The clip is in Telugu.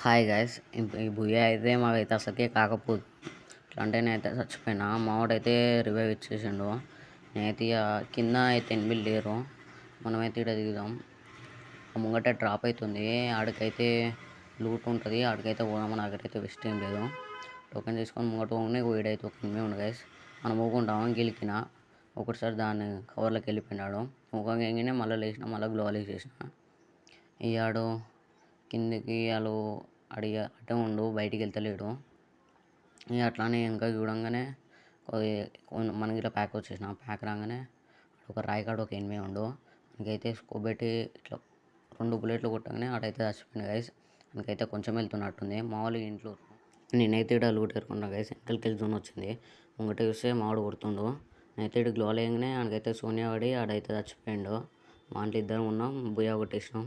హాయ్ గైస్ ఈ భూయ అయితే మాకైతే అసలుకే కాకపోదు ఎట్లా అంటే నేనైతే చచ్చిపోయినా మావాడైతే రివైవ్ ఇచ్చేసిండు. నేనైతే ఇక కింద అయితే ఎనిమిది లేరు. మనమైతే ఇక్కడ దిగుదాం. ముంగట డ్రాప్ అవుతుంది, ఆడికైతే లూట్ ఉంటుంది, ఆడికైతే పోదామని నాకైతే వెస్ట్ ఏం లేదు. టోకెన్ తీసుకొని ముంగట పోగానే వీడైతే ఒక ఎనిమిది ఉండు గైస్. మనం ఊకుంటాం గెలికిన ఒకటిసారి దాన్ని కవర్లోకి వెళ్ళిపోయినాడు. ఊకంగా ఎంగినే మళ్ళీ లేచిన, మళ్ళీ గ్లోవల్ వేసేసిన. ఇయ్యాడు కిందికి వాళ్ళు అటే ఉండు, బయటికి వెళ్తలేడు. ఇక అట్లానే ఇంకా చూడంగానే మనకి ఇట్లా ప్యాక్ వచ్చేసిన. ప్యాక్ రాగానే ఒక రాయికాడు ఒక ఎనిమిది ఉండు. ఇంకైతే స్కోప్ పెట్టి ఇట్లా 2 బుల్లెట్లు కొట్టగానే ఆడైతే చచ్చిపోయింది గైస్. ఇంకైతే కొంచెం వెళ్తున్నట్టుంది. మామూలుగా ఇంట్లో నేనైతే ఇక్కడ లూట్ ఎరుకున్నా గైస్. వెనకలికి జోన్ వచ్చింది. ముంగట చూస్తే మావాడు కొడుతుండు. నేనైతే ఇక్కడ గ్లోవల్ వేయగానే ఆడికైతే సోనియా పడి ఆడైతే చచ్చిపోయిండు. మా ఇంట్లో ఇద్దరం ఉన్నాం, బుయ్యా కొట్టేసినాం.